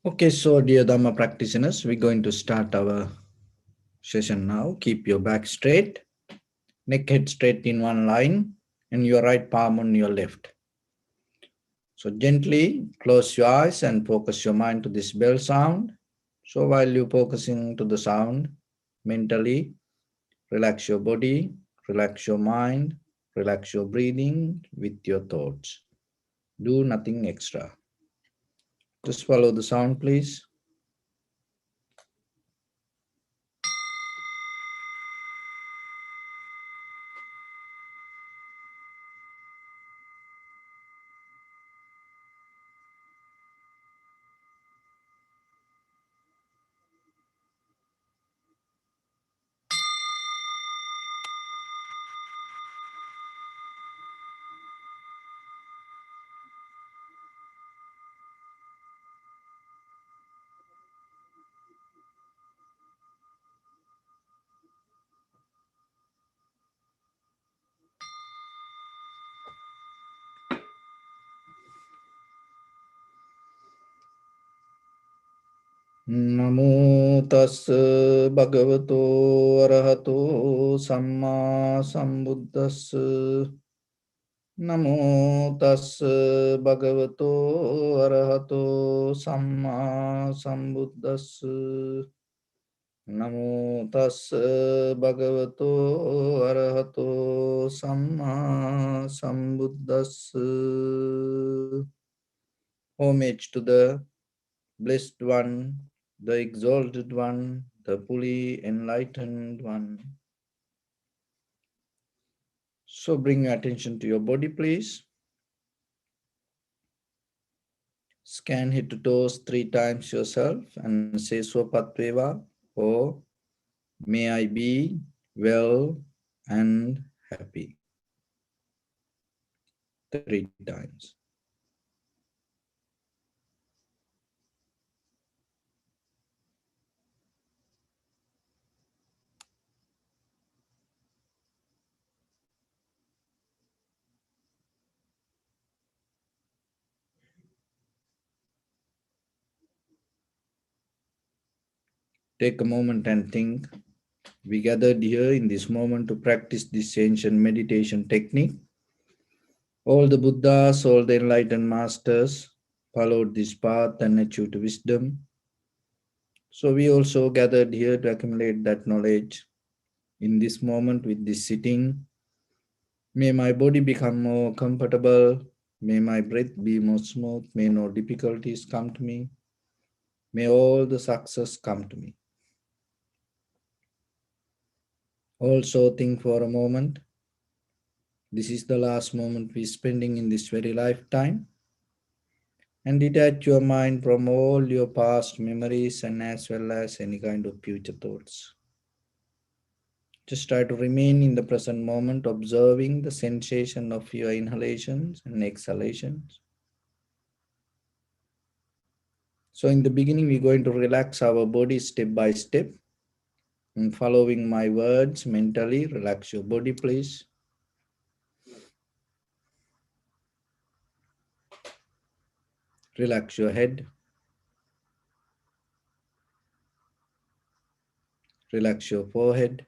Okay, so dear Dhamma practitioners, we're going to start our session now. Keep your back straight, neck head straight in one line, and your right palm on your left. So gently close your eyes and focus your mind to this bell sound. So while you're focusing to the sound, mentally relax your body, relax your mind, relax your breathing with your thoughts. Do nothing extra. Just follow the sound, please. Namo tassa bhagavato arahato samma sambuddhassa. Namo tassa bhagavato arahato samma sambuddhassa. Namo tassa bhagavato arahato samma sambuddhassa. Homage to the Blessed One, the Exalted One, the fully enlightened One. So bring your attention to your body, please. Scan head to toes 3 times yourself and say Swapatveva, or may I be well and happy. 3 times. Take a moment and think. We gathered here in this moment to practice this ancient meditation technique. All the Buddhas, all the enlightened masters followed this path and achieved wisdom. So we also gathered here to accumulate that knowledge. In this moment with this sitting, may my body become more comfortable. May my breath be more smooth. May no difficulties come to me. May all the success come to me. Also think for a moment. This is the last moment we're spending in this very lifetime. And detach your mind from all your past memories and as well as any kind of future thoughts. Just try to remain in the present moment, observing the sensation of your inhalations and exhalations. So in the beginning, we're going to relax our body step by step. And following my words mentally, relax your body, please. Relax your head. Relax your forehead.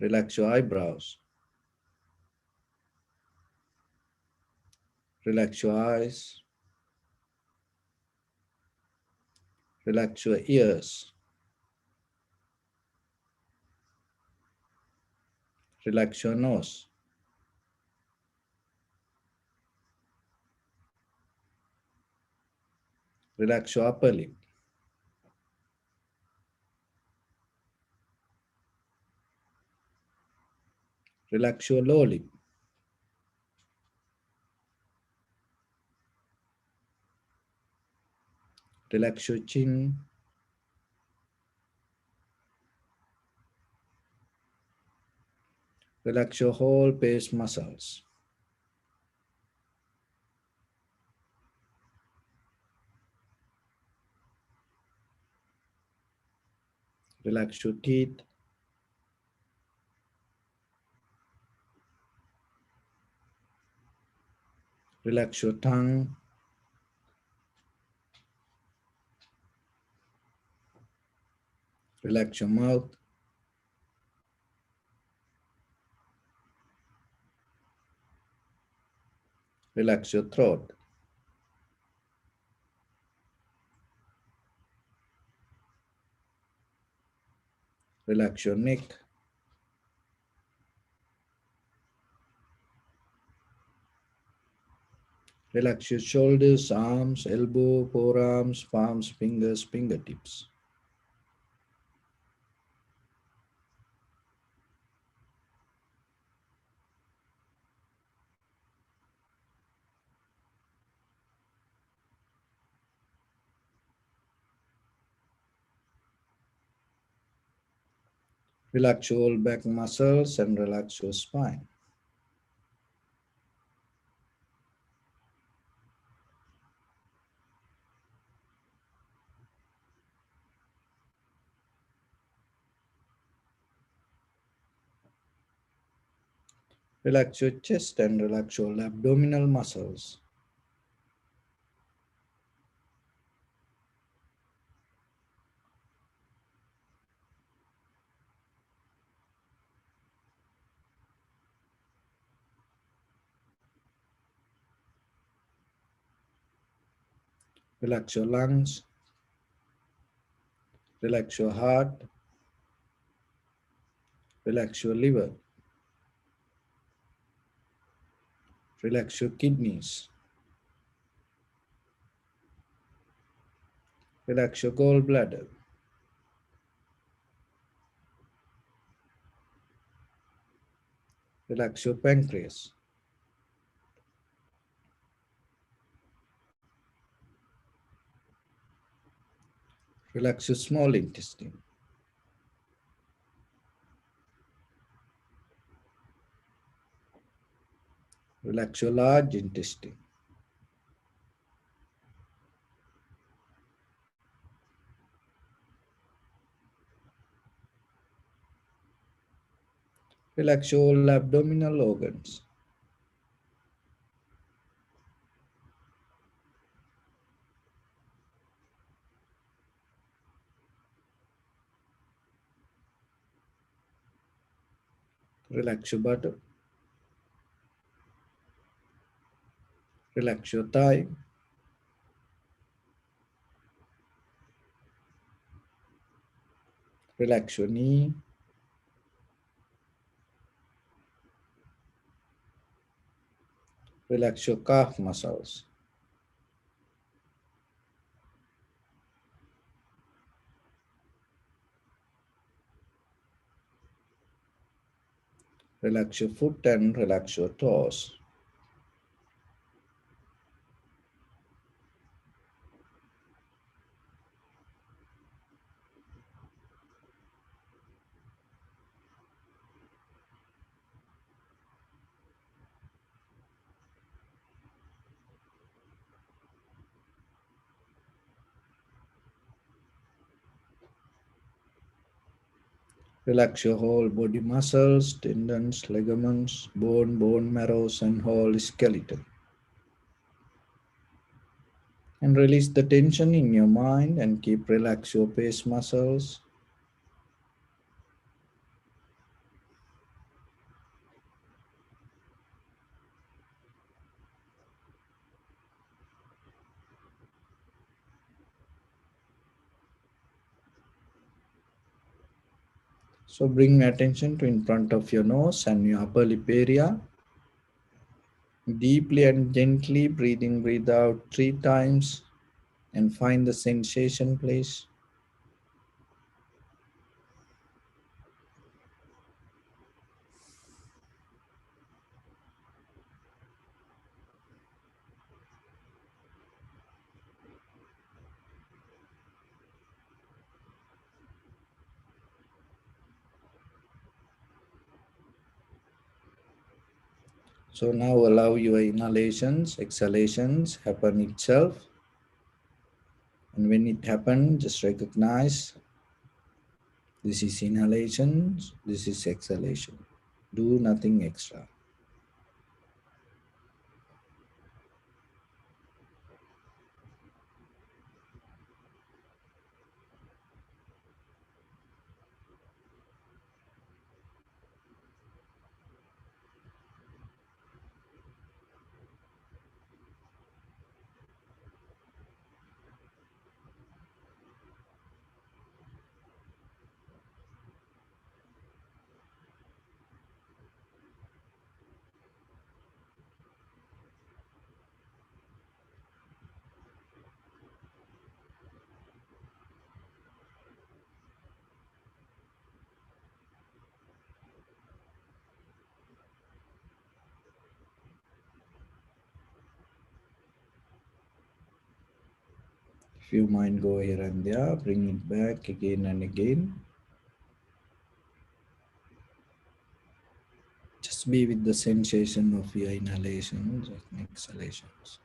Relax your eyebrows. Relax your eyes. Relax your ears. Relax your nose. Relax your upper lip. Relax your lower lip. Relax your chin. Relax your whole face muscles. Relax your teeth. Relax your tongue. Relax your mouth. Relax your throat. Relax your neck. Relax your shoulders, arms, elbow, forearms, palms, fingers, fingertips. Relax your whole back muscles and relax your spine. Relax your chest and relax your abdominal muscles. Relax your lungs. Relax your heart. Relax your liver. Relax your kidneys. Relax your gallbladder. Relax your pancreas. Relax your small intestine. Relax your large intestine. Relax your all abdominal organs. Relax your buttock. Relax your thigh. Relax your knee. Relax your calf muscles. Relax your foot and relax your toes. Relax your whole body muscles, tendons, ligaments, bone marrows, and whole skeleton. And release the tension in your mind and keep relax your face muscles. So bring attention to in front of your nose and your upper lip area. Deeply and gently breathe in, breathe out 3 times and find the sensation, please. So now allow your inhalations, exhalations happen itself. And when it happens, just recognize this is inhalation, this is exhalation. Do nothing extra. If your mind go here and there, bring it back again and again. Just be with the sensation of your inhalations and exhalations.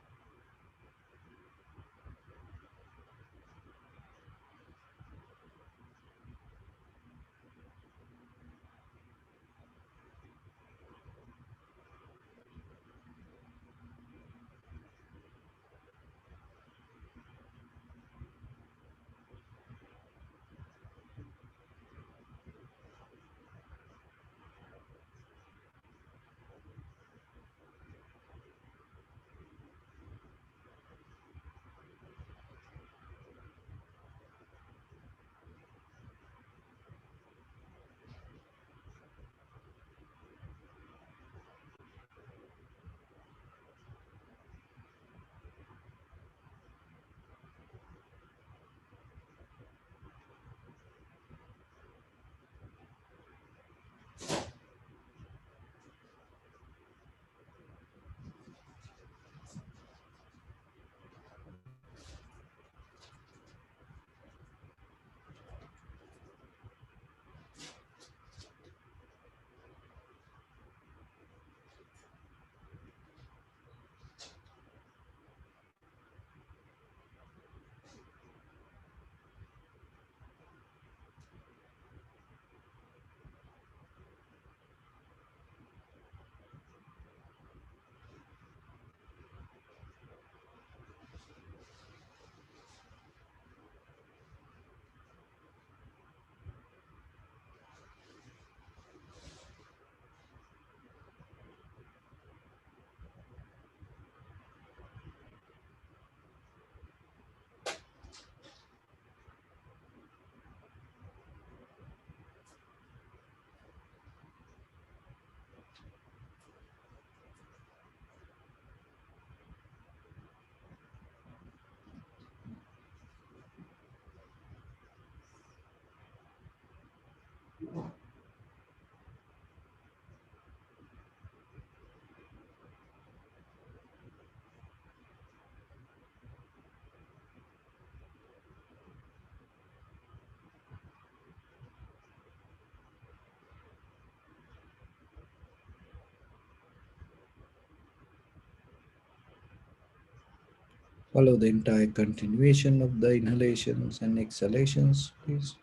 Follow the entire continuation of the inhalations and exhalations, please.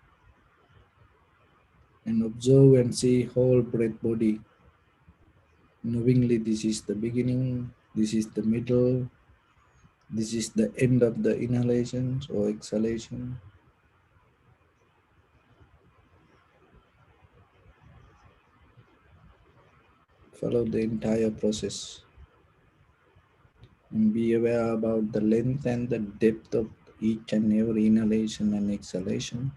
And observe and see whole breath body. Knowingly, this is the beginning, this is the middle, this is the end of the inhalations or exhalation. Follow the entire process and be aware about the length and the depth of each and every inhalation and exhalation.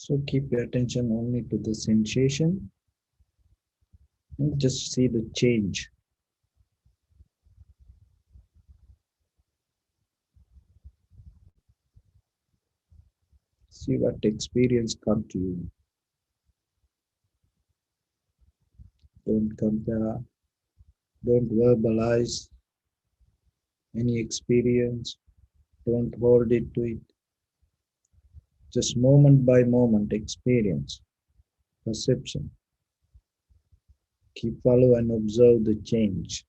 So keep your attention only to the sensation Just see the change. See what experience come to you. Don't compare, don't verbalize any experience, don't hold it to it. Just moment by moment experience, perception. Keep follow and observe the change.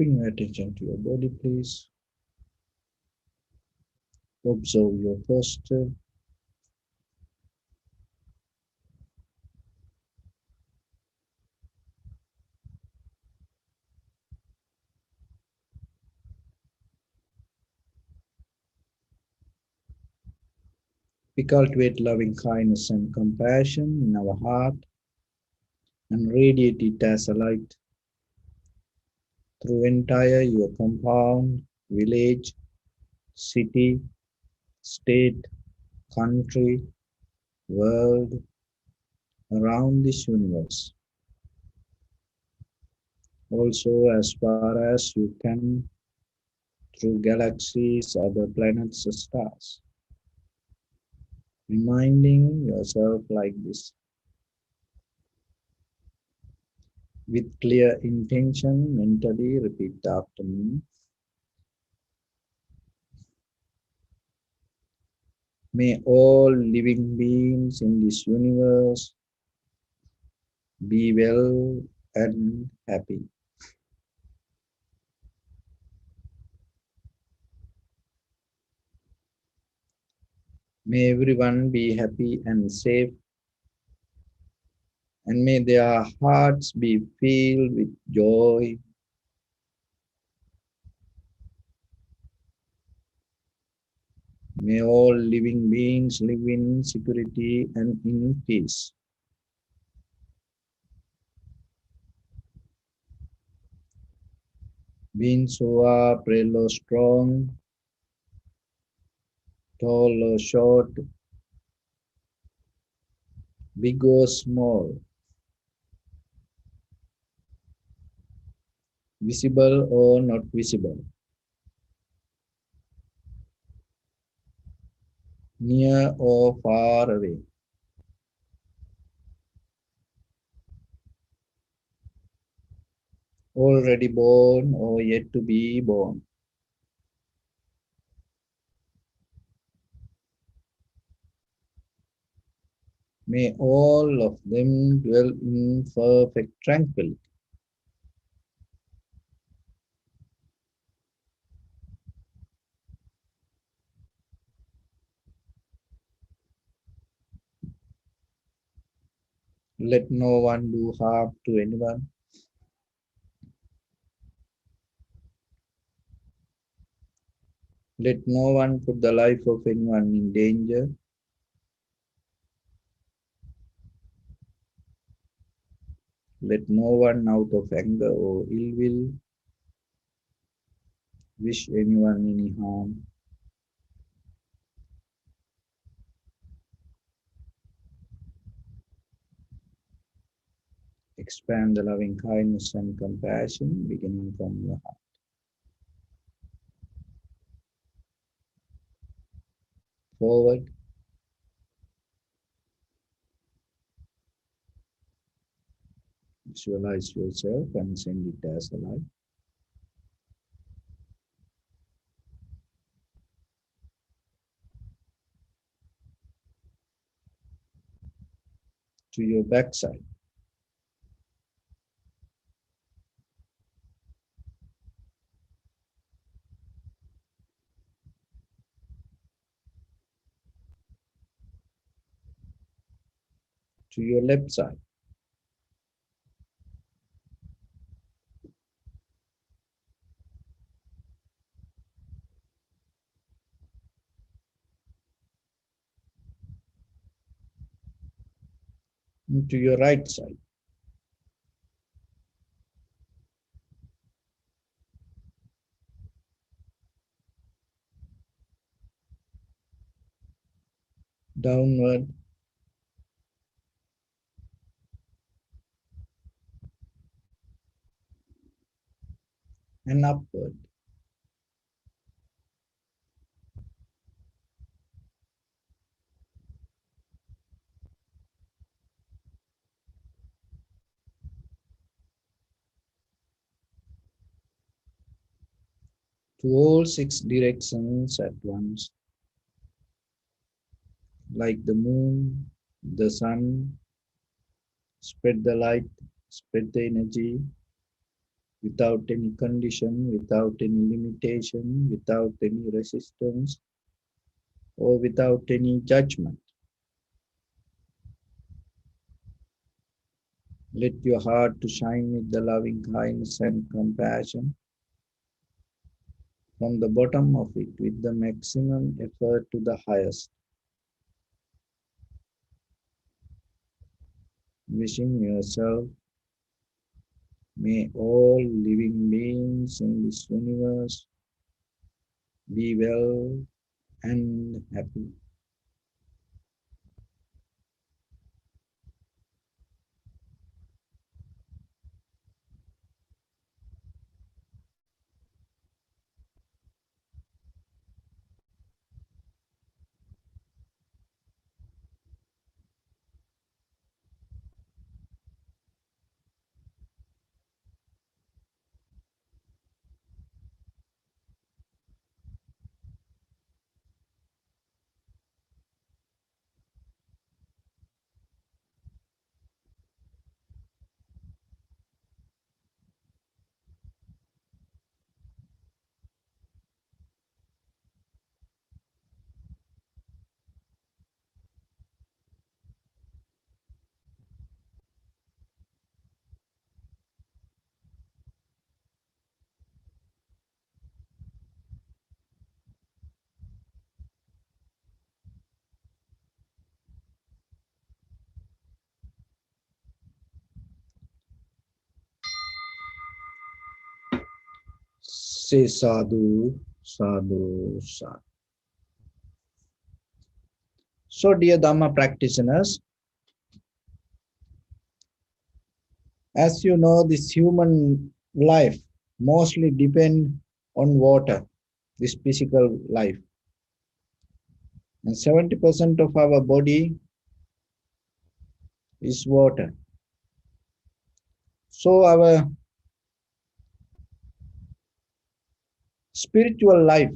Bring your attention to your body, please. Observe your posture. We cultivate loving kindness and compassion in our heart and radiate it as a light through entire your compound, village, city, state, country, world, around this universe. Also, as far as you can, through galaxies, other planets, stars. Reminding yourself like this. With clear intention, mentally repeat after me. May all living beings in this universe be well and happy. May everyone be happy and safe, and may their hearts be filled with joy. May all living beings live in security and in peace. Beings who are frail or strong, tall or short, big or small, visible or not visible, near or far away, already born or yet to be born. May all of them dwell in perfect tranquility. Let no one do harm to anyone. Let no one put the life of anyone in danger. Let no one out of anger or ill will wish anyone any harm. Expand the loving kindness and compassion beginning from your heart. Forward, visualize yourself and send it as a light. To your backside. To your left side. And to your right side. Downward and upward. To all six directions at once. Like the moon, the sun, spread the light, spread the energy, without any condition, without any limitation, without any resistance, or without any judgment. Let your heart to shine with the loving kindness and compassion from the bottom of it with the maximum effort to the highest. Wishing yourself, may all living beings in this universe be well and happy. Say sadhu, sadhu, sadhu. So, dear Dhamma practitioners, as you know, this human life mostly depend on water, this physical life. And 70% of our body is water. So our spiritual life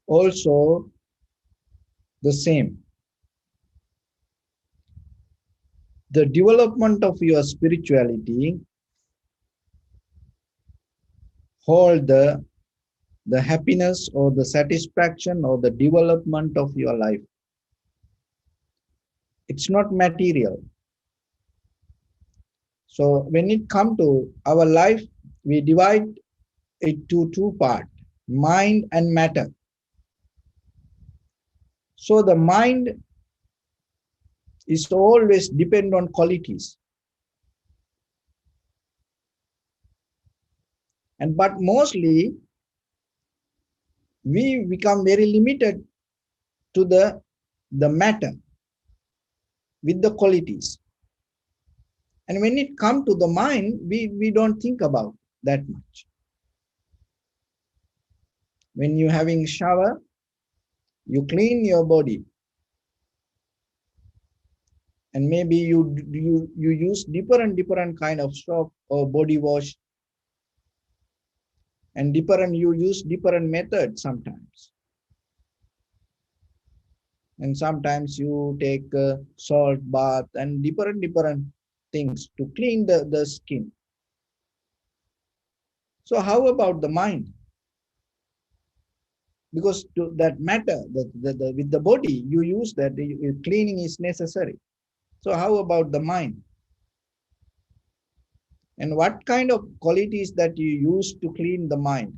also the same. The development of your spirituality hold the happiness or the satisfaction or the development of your life. It's not material. So when it comes to our life, we divide it to two parts, mind and matter. So the mind is always depend on qualities. And but mostly we become very limited to the matter with the qualities. And when it comes to the mind, we don't think about that much. When you're having shower, you clean your body. And maybe you use different kind of soap or body wash. And you use different methods sometimes. And sometimes you take salt bath and different things to clean the skin. So how about the mind? Because to that matter, with the body, you use that, cleaning is necessary. So how about the mind? And what kind of qualities that you use to clean the mind?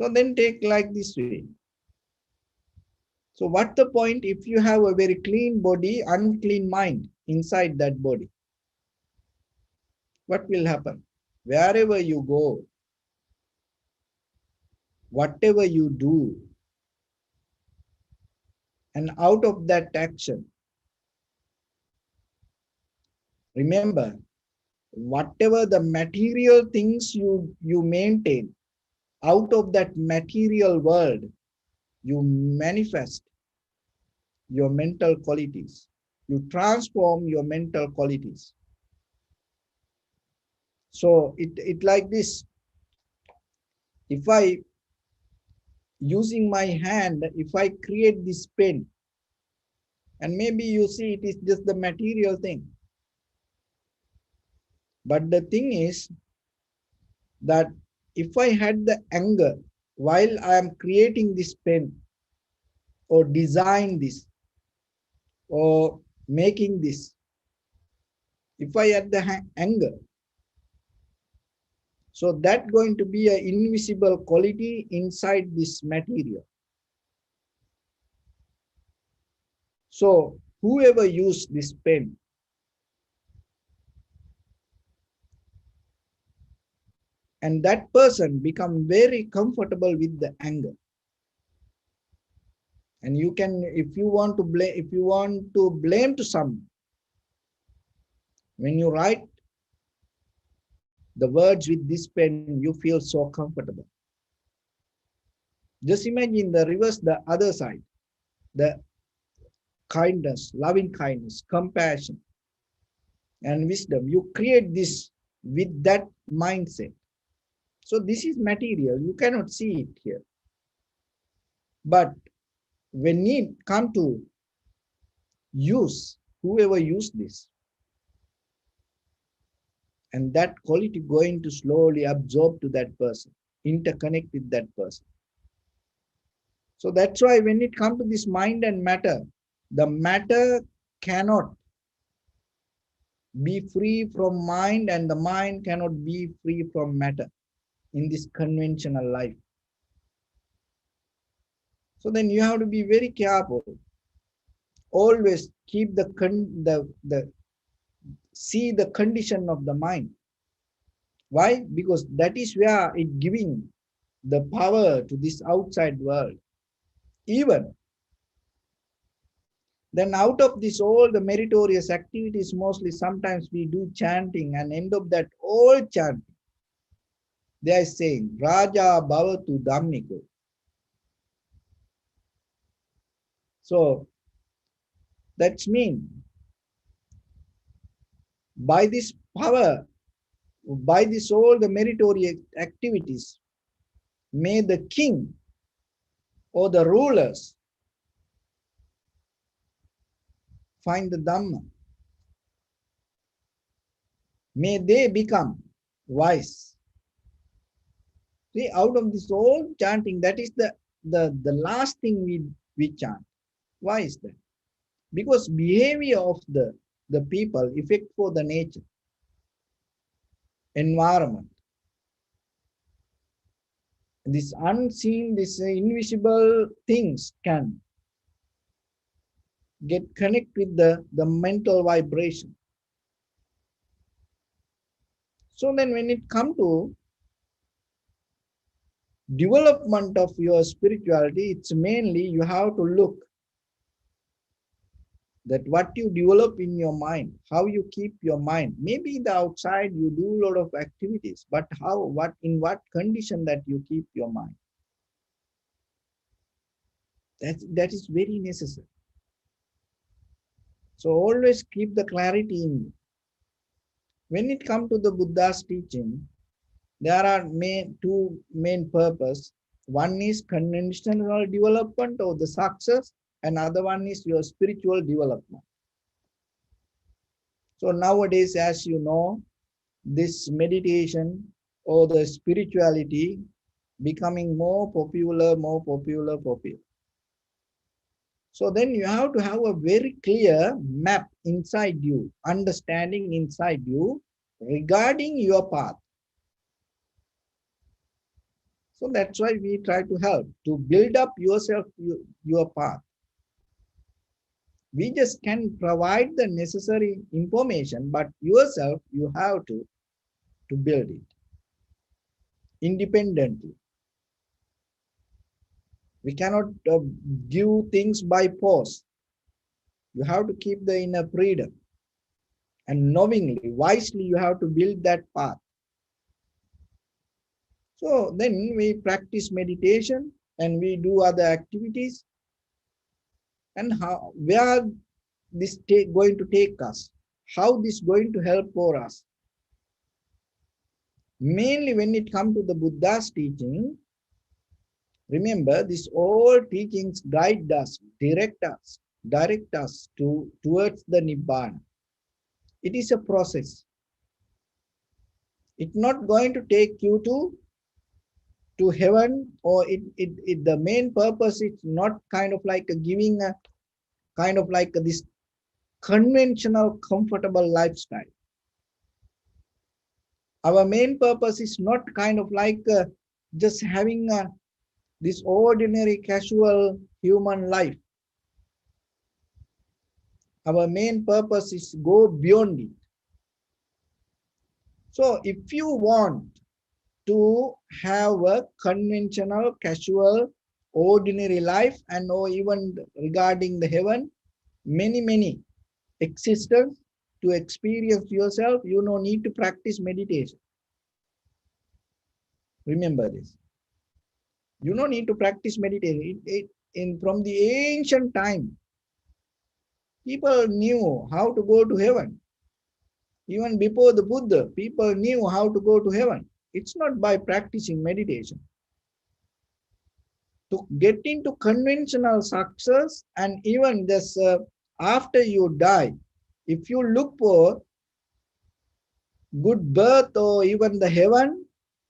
So then take like this way. So what the point if you have a very clean body, unclean mind inside that body? What will happen? Wherever you go, whatever you do, and out of that action, remember, whatever the material things you maintain, out of that material world, you manifest your mental qualities. You transform your mental qualities. So it like this. If I, using my hand, if I create this pen, and maybe you see it is just the material thing. But the thing is that if I had the anger while I am creating this pen or design this or making this, if I had the anger, so that going to be an invisible quality inside this material. So whoever used this pen, and that person become very comfortable with the anger. And you can, if you want to blame to some, when you write the words with this pen, you feel so comfortable. Just imagine the reverse, the other side, the kindness, loving kindness, compassion, and wisdom. You create this with that mindset. So this is material. You cannot see it here. But when it come to use, whoever use this, and that quality going to slowly absorb to that person, interconnect with that person. So that's why when it comes to this mind and matter, the matter cannot be free from mind and the mind cannot be free from matter in this conventional life. So then you have to be very careful. Always keep the see the condition of the mind. Why? Because that is where it giving the power to this outside world. Even then, out of this all the meritorious activities, mostly sometimes we do chanting, and end of that all chanting, they are saying Raja Bhavatu Dhammiko. So that's mean by this power, by this all the meritorious activities, may the king or the rulers find the Dhamma. May they become wise. See, out of this whole chanting, that is the last thing we chant. Why is that? Because behavior of the people affect for the nature, environment. This unseen, this invisible things can get connect with the mental vibration. So then when it comes to development of your spirituality, it's mainly you have to look that what you develop in your mind, how you keep your mind. Maybe the outside you do a lot of activities, but how, what, in what condition that you keep your mind. That is very necessary. So always keep the clarity in you. When it comes to the Buddha's teaching, there are two main purposes. One is conventional development or the success, and other one is your spiritual development. So nowadays, as you know, this meditation or the spirituality becoming more popular. So then you have to have a very clear map inside you, understanding inside you regarding your path. So that's why we try to help to build up yourself, your path. We just can provide the necessary information, but yourself, you have to build it independently. We cannot give things by force. You have to keep the inner freedom. And knowingly, wisely, you have to build that path. So then we practice meditation and we do other activities. And how, where this going to take us? How this going to help for us? Mainly when it comes to the Buddha's teaching, remember this all teachings guide us, direct us towards the Nibbana. It is a process. It's not going to take you to heaven, or the main purpose is not kind of like giving a kind of like this conventional comfortable lifestyle. Our main purpose is not kind of like just having this ordinary casual human life. Our main purpose is go beyond it. So if you want to have a conventional, casual, ordinary life, and or even regarding the heaven, many existence to experience yourself, you no need to practice meditation. Remember this. You don't need to practice meditation. From the ancient time, people knew how to go to heaven. Even before the Buddha, people knew how to go to heaven. It's not by practicing meditation. To get into conventional success, and even this after you die, if you look for good birth or even the heaven,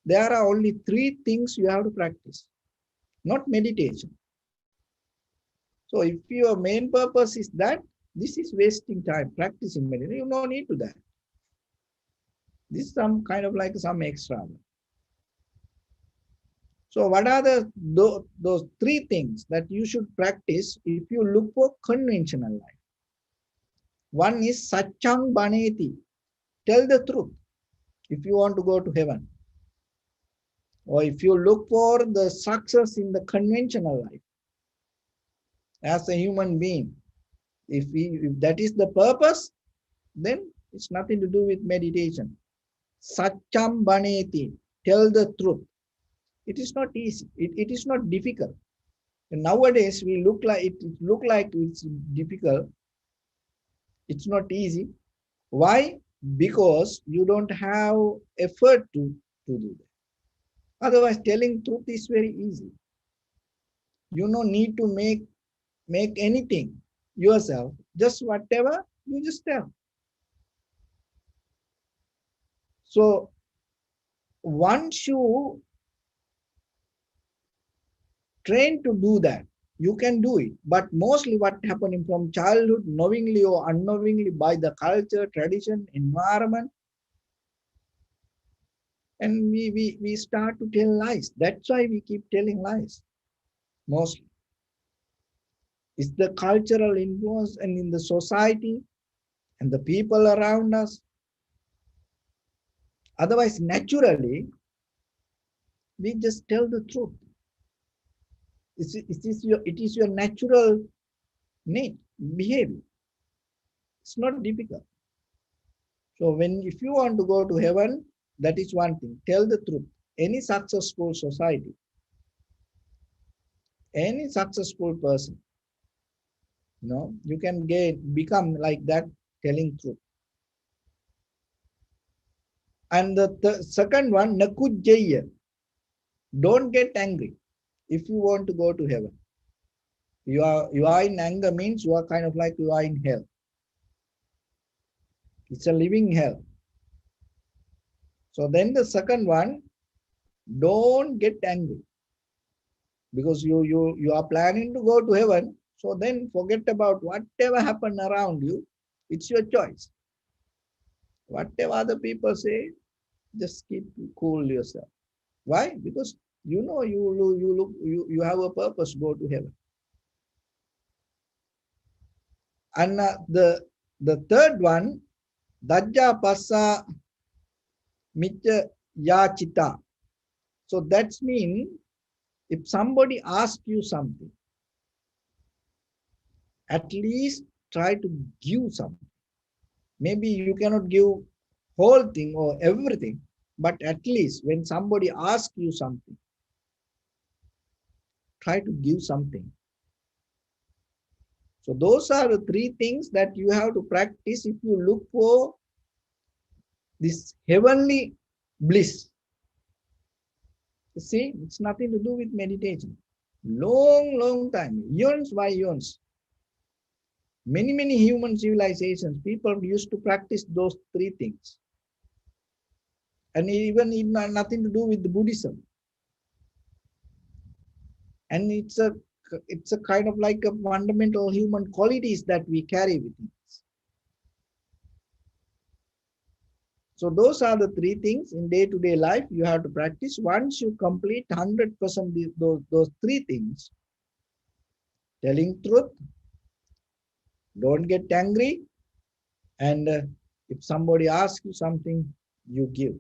there are only 3 things you have to practice, not meditation. So if your main purpose is that, this is wasting time practicing meditation. You don't need to that. This is some kind of like some extra. So what are those 3 things that you should practice if you look for conventional life? One is Satchang Baneti. Tell the truth if you want to go to heaven. Or if you look for the success in the conventional life as a human being, if that is the purpose, then it's nothing to do with meditation. Satcham Baneti. Tell the truth. It is not easy. It is not difficult. And nowadays we look like it's difficult. It's not easy. Why? Because you don't have effort to do that. Otherwise, telling truth is very easy. You don't need to make anything yourself. Just whatever, you just tell. So once you train to do that, you can do it. But mostly what happening from childhood, knowingly or unknowingly, by the culture, tradition, environment, and we start to tell lies. That's why we keep telling lies. Mostly. It's the cultural influence and in the society and the people around us. Otherwise, naturally, we just tell the truth. It is your natural behavior. It's not difficult. So if you want to go to heaven, that is one thing. Tell the truth. Any successful society, any successful person, you can become like that, telling truth. And the second one, nakujjaya. Don't get angry if you want to go to heaven. You are in anger means you are kind of like you are in hell. It's a living hell. So then the second one, don't get angry. Because you are planning to go to heaven. So then forget about whatever happened around you. It's your choice. Whatever other people say, just keep cool yourself. Why? Because you have a purpose to go to heaven. And the third one, Dajja Passa Mitya Yachita. So that's mean if somebody asks you something, at least try to give something. Maybe you cannot give whole thing or everything, but at least when somebody asks you something, try to give something. So those are the 3 things that you have to practice if you look for this heavenly bliss. You see, it's nothing to do with meditation. Long time, eons by eons. Many human civilizations, people used to practice those 3 things. And even it nothing to do with the Buddhism. And it's a kind of like a fundamental human qualities that we carry within us. So those are the three things in day-to-day life you have to practice. Once you complete 100% those three things, telling truth, don't get angry, and if somebody asks you something, you give.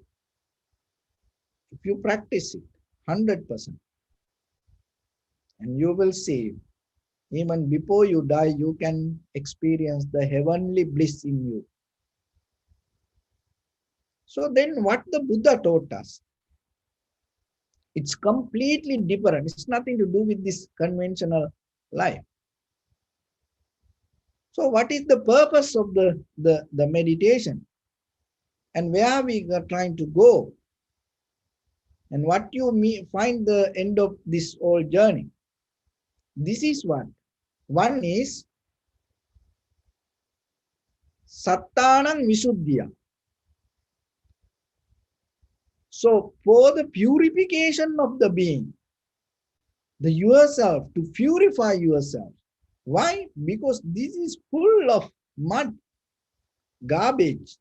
If you practice it 100%, and you will see, even before you die, you can experience the heavenly bliss in you. So then what the Buddha taught us, it's completely different. It's nothing to do with this conventional life. So what is the purpose of the meditation? And where we are trying to go? And what you find the end of this whole journey? This is one. One is Sattanang Visuddhya. So for the purification of the being, the yourself, to purify yourself. Why? Because this is full of mud, garbage,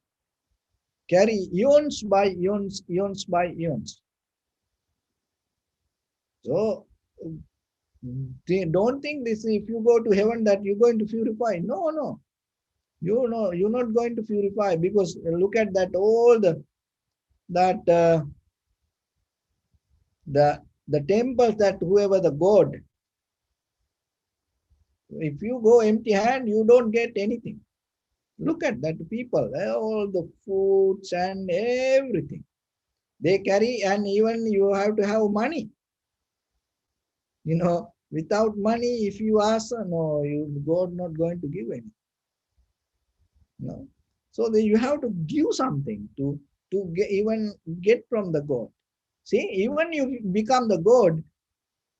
carry eons by eons, eons by eons. So don't think this, if you go to heaven that you're going to purify. No, no. You know, you're not going to purify, because look at that, all the temples, that whoever the god, if you go empty hand, you don't get anything. Look at that people, all the foods and everything they carry, and even you have to have money. Without money, if you ask, no, God not going to give any. No. So you have to give something to even get from the God. See, even you become the God,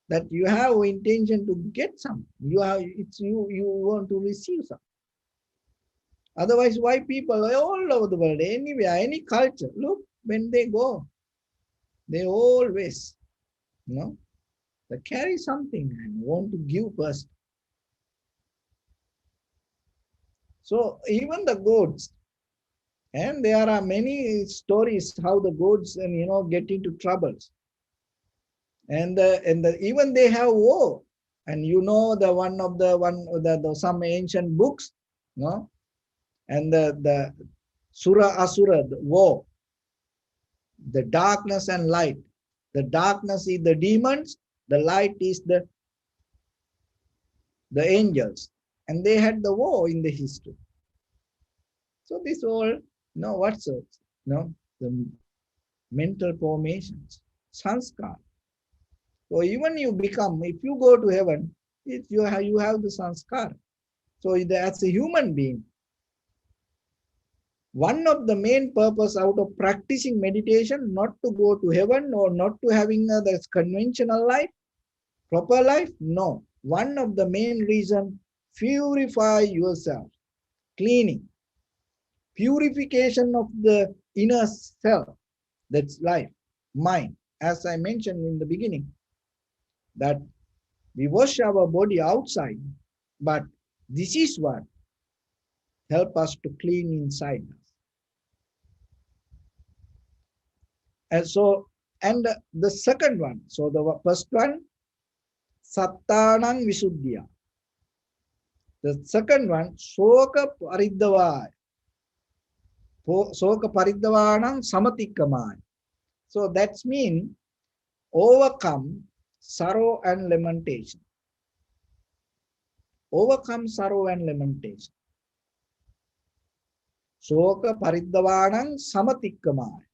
that you have intention to get some. You want to receive some. Otherwise, why people all over the world, anywhere, any culture, look, when they go, they always, they carry something and want to give first. So even the goats, and there are many stories how the goats get into troubles, and even they have war, and the some ancient books, no, and the Sura Asura, the war, the darkness and light. The darkness is the demons, the light is the angels, and they had the war in the history. So this all, what's it? The mental formations, sanskar. So even you become, if you go to heaven, you have the sanskar. So as a human being, one of the main purpose out of practicing meditation, not to go to heaven or not to having this conventional life, proper life, no. One of the main reason, purify yourself, cleaning, purification of the inner self, that's life, mind. As I mentioned in the beginning, that we wash our body outside, but this is what help us to clean inside us. And the second one, so the first one, Sattanang Visuddhya. The second one, Soka Paridavaya. Soka Paridavayanang Samatikkamaya. So that's mean overcome sorrow and lamentation. Overcome sorrow and lamentation. Soka Paridavayanang Samatikkamaya.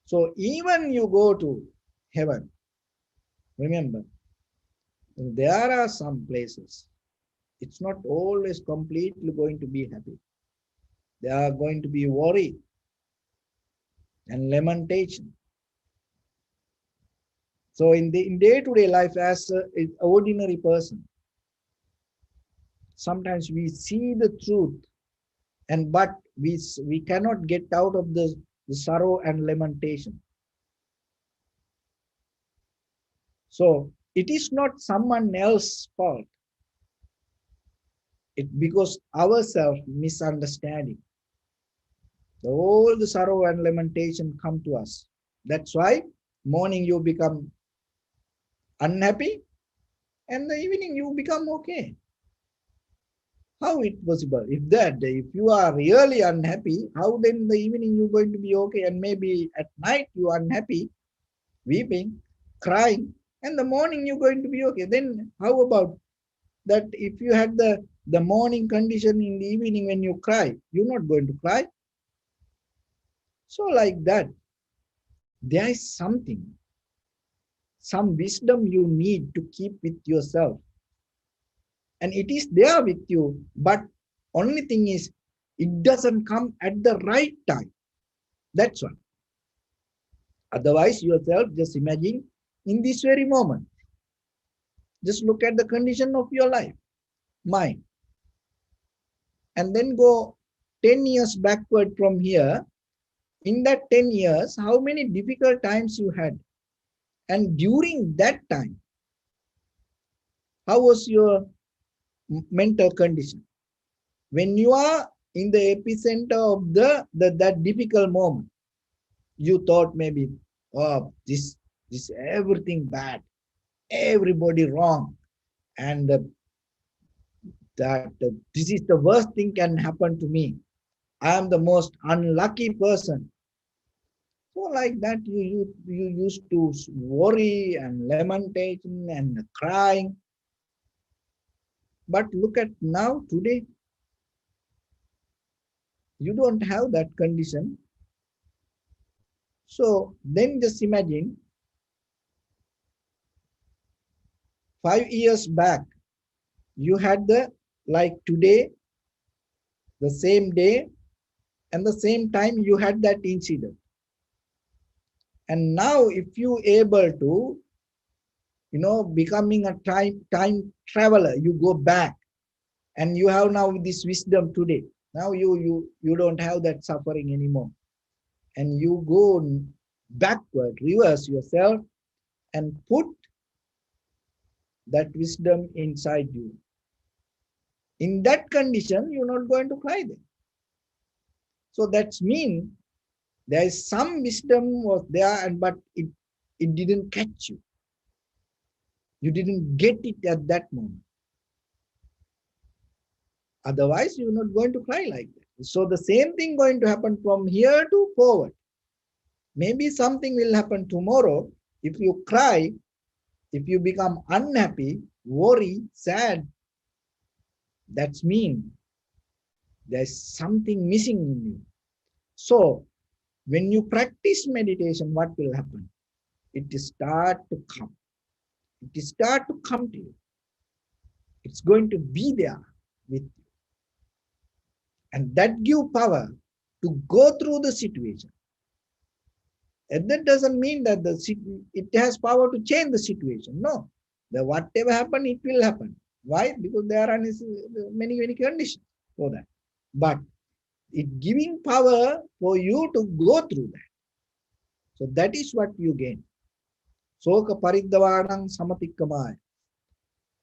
So even you go to heaven, remember, there are some places, it's not always completely going to be happy. There are going to be worry and lamentation. So in day-to-day life, as an ordinary person, sometimes we see the truth, but we cannot get out of the sorrow and lamentation. So it is not someone else's fault. It because ourselves misunderstanding. All the sorrow and lamentation come to us. That's why morning you become unhappy and the evening you become okay. How it possible? If you are really unhappy, how then the evening you going to be okay? And maybe at night you are unhappy, weeping, crying, and the morning you're going to be okay. Then how about that? If you had the morning condition in the evening when you cry, you're not going to cry. So like that, there is something, some wisdom you need to keep with yourself. And it is there with you, but only thing is, it doesn't come at the right time. That's one. Otherwise, yourself, just imagine in this very moment. Just look at the condition of your life, mind, and then go 10 years backward from here. In that 10 years, how many difficult times you had? And during that time, how was your mental condition? When you are in the epicenter of that difficult moment, you thought maybe, oh, this everything bad, everybody wrong, and that this is the worst thing can happen to me. I am the most unlucky person. So like that, you used to worry and lamentation and crying. But look at now, today, you don't have that condition. So then just imagine 5 years back, you had like today, the same day, and the same time you had that incident. And now if you able to, becoming a time traveler, you go back and you have now this wisdom today. Now you don't have that suffering anymore. And you go backward, reverse yourself and put that wisdom inside you. In that condition, you're not going to cry then. So that's mean there is some wisdom was there, but it didn't catch you. You didn't get it at that moment. Otherwise, you're not going to cry like that. So the same thing going to happen from here to forward. Maybe something will happen tomorrow. If you cry, if you become unhappy, worry, sad, that's mean there's something missing in you. So when you practice meditation, what will happen? It start to come. It start to come to you. It's going to be there with you. And that give power to go through the situation. And that doesn't mean that it has power to change the situation. No. Whatever happen, it will happen. Why? Because there are many conditions for that. But it giving power for you to go through that. So that is what you gain. Soka pariddavanang samatikkamaya.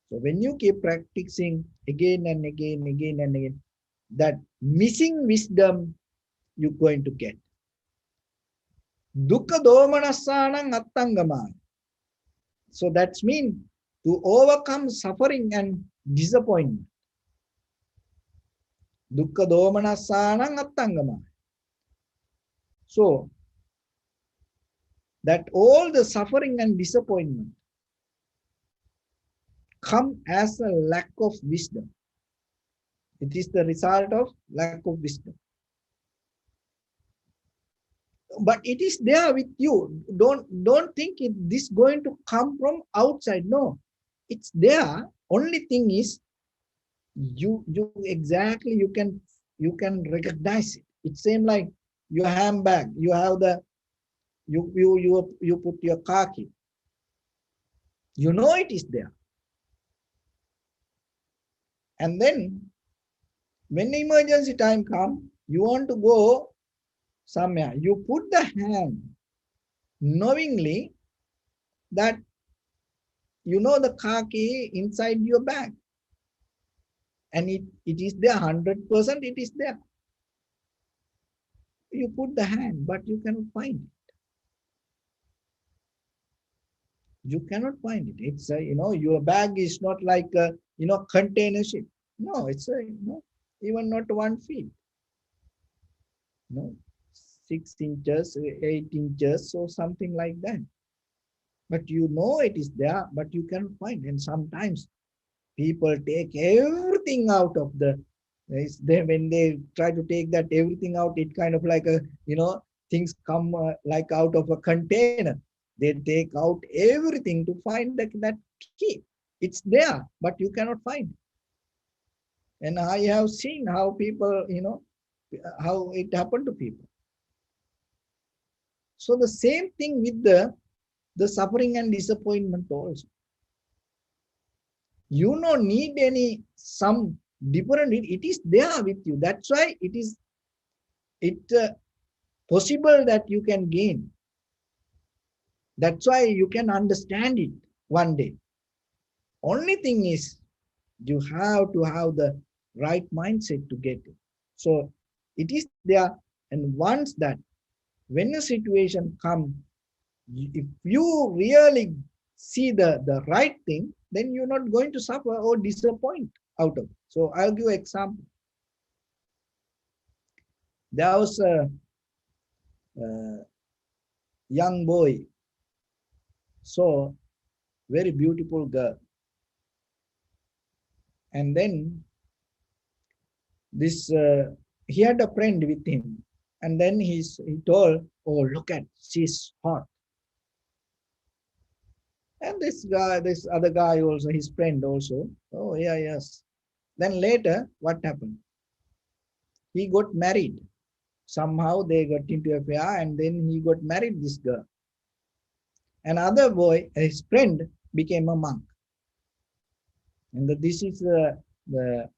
So when you keep practicing again and again, that missing wisdom you're going to get. Dukkha domanassanang attangamaya. So that's mean to overcome suffering and disappointment. Dukkha domanassanang attangamaya. So that all the suffering and disappointment come as a lack of wisdom. It is the result of lack of wisdom. But it is there with you. Don't think this going to come from outside. No, it's there. Only thing is you exactly you can recognize it. It's same like your handbag. You have you put your car key. You know it is there. And then when the emergency time comes, you want to go Samya, you put the hand knowingly that you know the car key inside your bag. And it is there, 100% it is there. You put the hand, but you cannot find it. You cannot find it. It's a, your bag is not like a, container ship. No, it's a, even not 1 feet. No, 6 inches, 8 inches, or something like that. But you know it is there, but you cannot find. And sometimes people take everything out of when they try to take that everything out, it kind of like a, things come like out of a container. They take out everything to find that key. It's there, but you cannot find. And I have seen how people, how it happened to people. So the same thing with the suffering and disappointment also. You don't need any some different. It is there with you. That's why it possible that you can gain. That's why you can understand it one day. Only thing is you have to have the right mindset to get it. So it is there, and once that when a situation comes, if you really see the right thing, then you're not going to suffer or disappoint out of it. So I'll give an example. There was a young boy, saw very beautiful girl, and then this he had a friend with him, and then he told, "Oh, look at, she's hot." And this other guy also, his friend also, "Oh yeah, yes." Then later, what happened? He got married. Somehow they got into a affair, and then he got married this girl. Another boy, his friend, became a monk. And this is the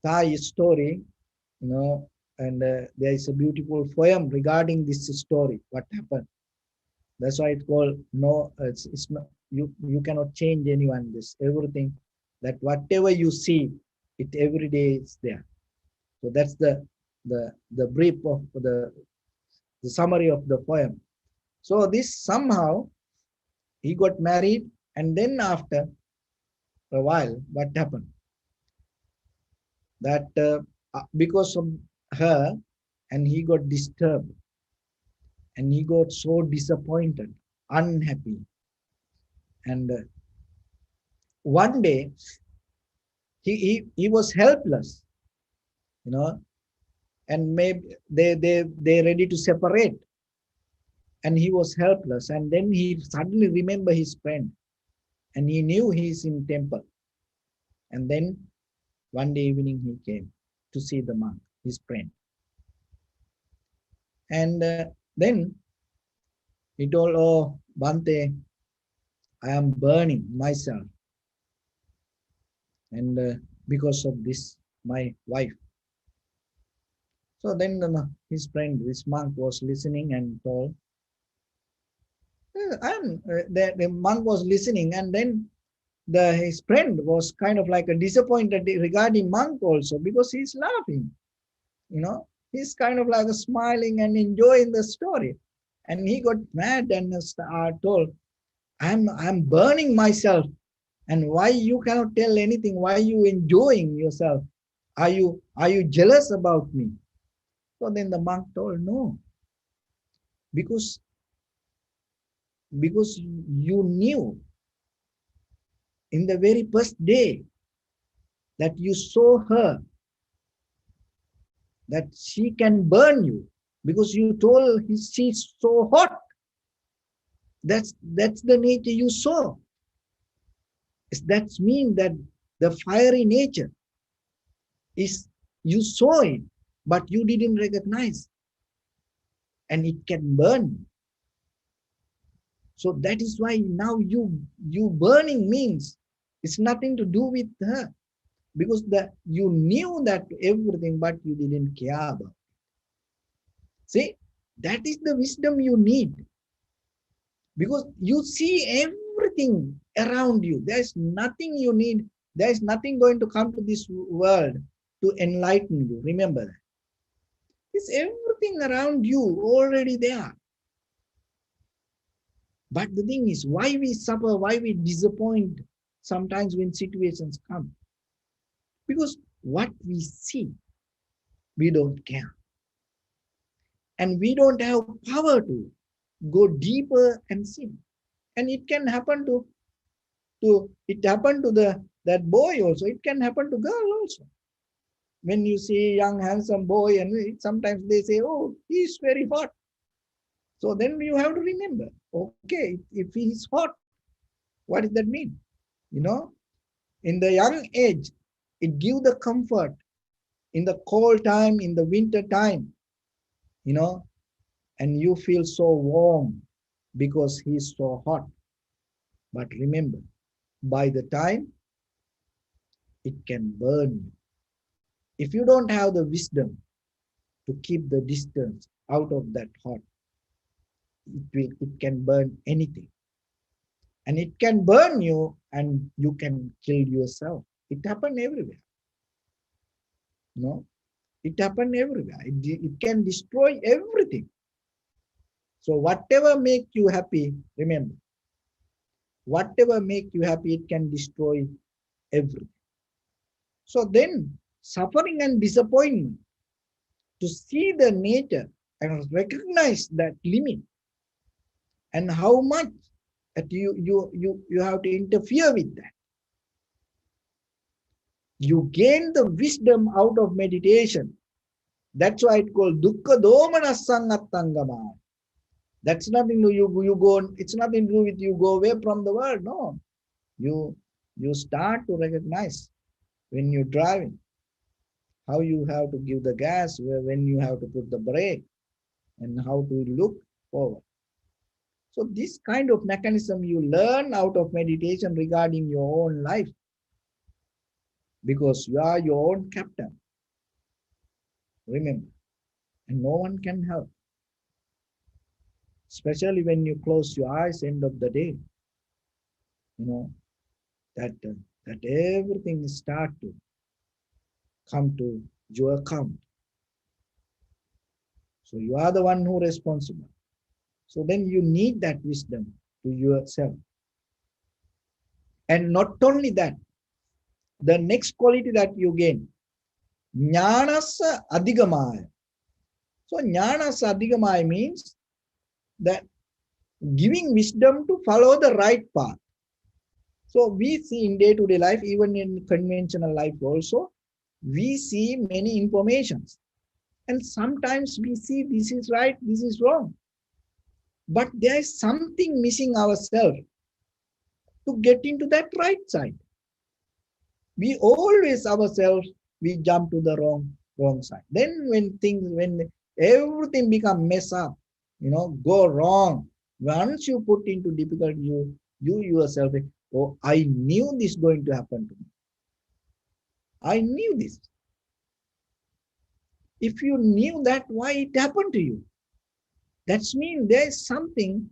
Thai story, and there is a beautiful poem regarding this story, what happened. That's why it's called no. It's not, you cannot change anyone. This everything that whatever you see, it every day is there. So that's the brief of the summary of the poem. So this somehow he got married, and then after a while, what happened? That because of her, and he got disturbed, and he got so disappointed, unhappy, and one day he was helpless, you know, and maybe they ready to separate, and he was helpless, and then he suddenly remember his friend, and he knew he's in temple, and then one day evening he came to see the monk, his friend, and then he told, "Oh, Bante, I am burning myself, and because of this, my wife." So then his friend, this monk, was listening and told, the monk was listening, and then his friend was kind of like a disappointed regarding monk also, because he's laughing, he's kind of like a smiling and enjoying the story, and he got mad and told, I'm burning myself, and why you cannot tell anything? Why you enjoying yourself? Are you jealous about me? So then the monk told, no, because you knew in the very first day that you saw her that she can burn you, because you told she's so hot. That's the nature you saw. That means that the fiery nature is, you saw it, but you didn't recognize, and it can burn. So that is why now you burning means it's nothing to do with her, because you knew that everything, but you didn't care about. See, that is the wisdom you need, because you see everything around you. There's nothing you need. There's nothing going to come to this world to enlighten you. Remember that. It's everything around you already there. But the thing is, why we suffer, why we disappoint sometimes when situations come? Because what we see, we don't care. And we don't have power to go deeper and see. And it can happen to it happened to that boy also. It can happen to girl also. When you see young handsome boy, and sometimes they say, oh, he's very hot. So then you have to remember, okay, if he's hot, what does that mean? You know, in the young age, it gives the comfort. In the cold time, in the winter time, you know, and you feel so warm because he's so hot. But remember, by the time, it can burn you. If you don't have the wisdom to keep the distance out of that hot, it can burn anything. And it can burn you and you can kill yourself. It happened everywhere. You know, it happened everywhere. It can destroy everything. So whatever make you happy, remember, whatever make you happy, it can destroy everything. So then suffering and disappointment, to see the nature and recognize that limit and how much that you have to interfere with that. You gain the wisdom out of meditation. That's why it's called dukkha domanassangattangama. That's nothing to you go, it's nothing to do with you go away from the world. No. You start to recognize when you're driving, how you have to give the gas, when you have to put the brake, and how to look forward. So this kind of mechanism you learn out of meditation regarding your own life, because you are your own captain. Remember, and no one can help. Especially when you close your eyes, end of the day, you know, that everything start to come to your account. So you are the one who is responsible. So then you need that wisdom to yourself. And not only that, the next quality that you gain, jnanasa adhigamaya. So jnanasa adhigamaya means that giving wisdom to follow the right path. So we see in day-to-day life, even in conventional life also, we see many informations. And sometimes we see this is right, this is wrong. But there is something missing ourselves to get into that right side. We always ourselves, we jump to the wrong side. Then when everything become mess up, go wrong. Once you put into difficulty, you yourself, oh, I knew this going to happen to me. I knew this. If you knew that, why it happened to you? That means there is something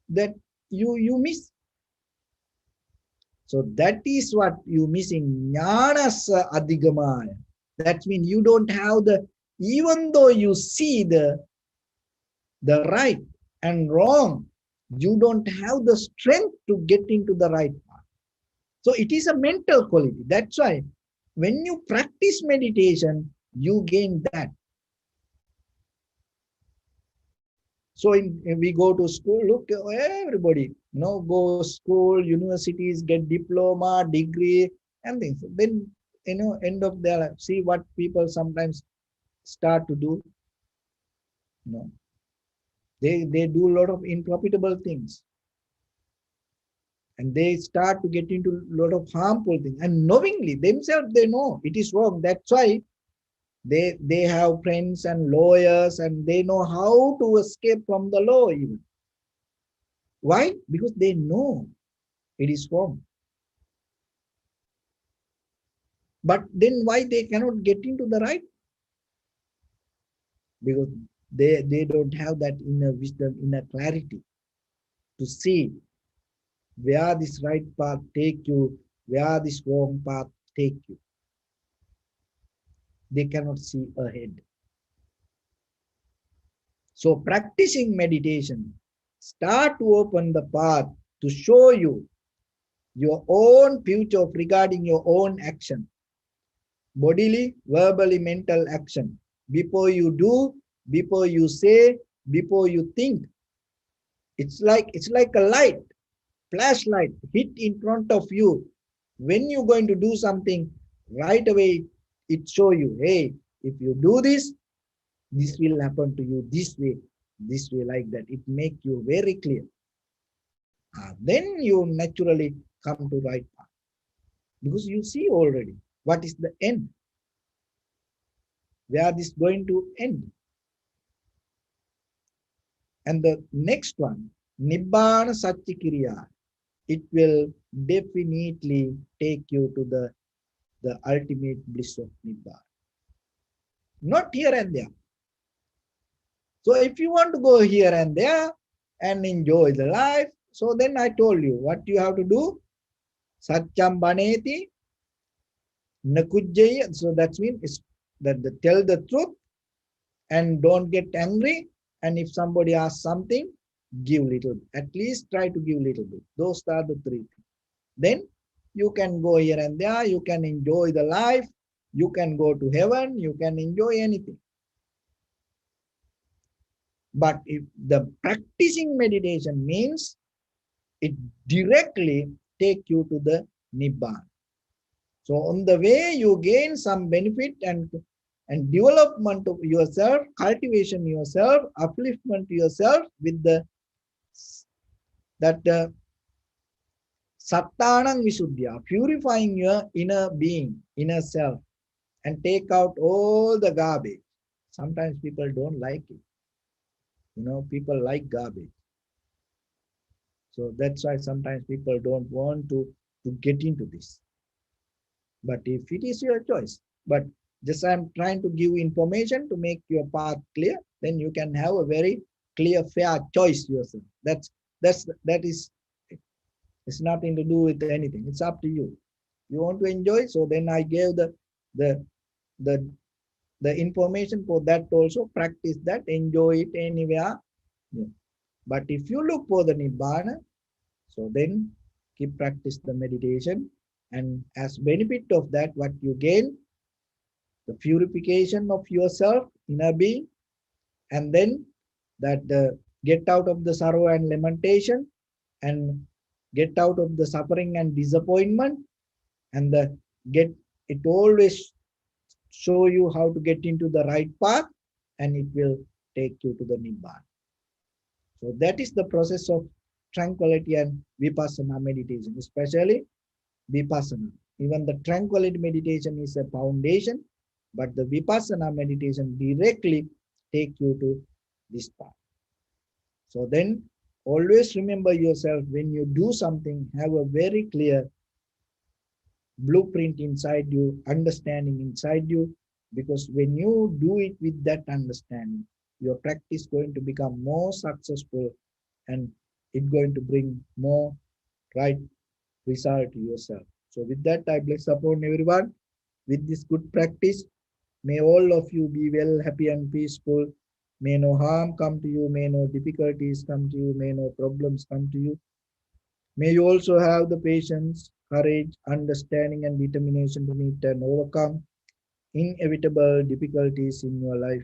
that you miss. So that is what you missing. Jnanasa adhigamaya. That means you don't have even though you see the right and wrong, you don't have the strength to get into the right path. So it is a mental quality. That's why when you practice meditation, you gain that. So we go to school, look, everybody, go school, universities, get diploma, degree, and things. Then, end of their life, see what people sometimes start to do. They do a lot of unprofitable things. And they start to get into a lot of harmful things. And knowingly, themselves, they know it is wrong. That's why they have friends and lawyers, and they know how to escape from the law even. Why? Because they know it is wrong. But then why they cannot get into the right? Because They don't have that inner wisdom, inner clarity to see where this right path take you, where this wrong path take you. They cannot see ahead. So practicing meditation start to open the path to show you your own future regarding your own action, bodily, verbally, mental action. Before you do, before you say, before you think, it's like a light, flashlight hit in front of you. When you're going to do something, right away it show you, hey, if you do this, this will happen to you this way, like that. It make you very clear. Then you naturally come to right path because you see already what is the end, where this going to end. And the next one, Nibbana Satchikiriya, it will definitely take you to the ultimate bliss of Nibbana. Not here and there. So if you want to go here and there and enjoy the life, so then I told you what you have to do. Satcham Baneti Nakujjaya. So that means that tell the truth and don't get angry. And if somebody asks something, give little. At least try to give little bit. Those are the three things. Then you can go here and there. You can enjoy the life. You can go to heaven. You can enjoy anything. But if the practicing meditation means it directly take you to the Nibbana. So on the way you gain some benefit and development of yourself, cultivation yourself, upliftment yourself with the that Sattanang Visuddhya, purifying your inner being, inner self, and take out all the garbage. Sometimes people don't like it. People like garbage. So that's why sometimes people don't want to get into this. But if it is your choice, but just I'm trying to give information to make your path clear, then you can have a very clear, fair choice yourself. That is it's nothing to do with anything. It's up to you. You want to enjoy, so then I gave the the the information for that also. Practice that, enjoy it anywhere. Yeah. But if you look for the Nibbana, so then keep practice the meditation, and as benefit of that, what you gain, the purification of yourself, inner being, and then that get out of the sorrow and lamentation, and get out of the suffering and disappointment, and the get it always show you how to get into the right path, and it will take you to the Nibbana. So that is the process of tranquility and vipassana meditation, especially vipassana. Even the tranquility meditation is a foundation, but the vipassana meditation directly take you to this path. So then always remember yourself, when you do something, have a very clear blueprint inside you, understanding inside you, because when you do it with that understanding, your practice going to become more successful, and it going to bring more right result to yourself. So with that, I bless upon everyone with this good practice. May all of you be well, happy and peaceful. May no harm come to you. May no difficulties come to you. May no problems come to you. May you also have the patience, courage, understanding, and determination to meet and overcome inevitable difficulties in your life.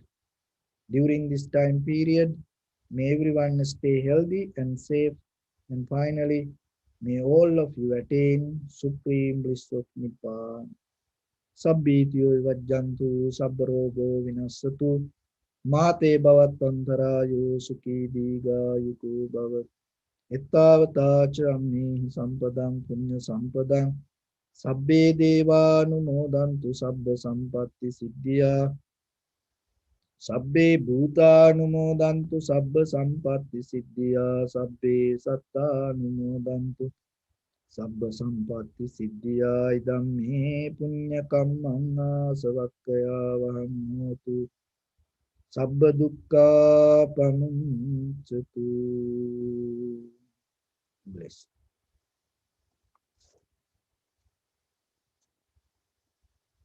During this time period, may everyone stay healthy and safe. And finally, may all of you attain supreme bliss of Nibbana. Sabbityo vajjantu sabbarogo vinasatu mate bhavatantarayo sukhi diga yuko bhavat ettavata cha ammehi sampadang punya sampadang sabbe devanumodantu sabba sampatti siddhya sabbe bhutanumodantu sabba sampatti siddhya sabbe sattanumodantu sabba sampatti siddhya idam me punya kammang asavakkaya vaham hotu Sabba dukkha pamuncatu. Bless.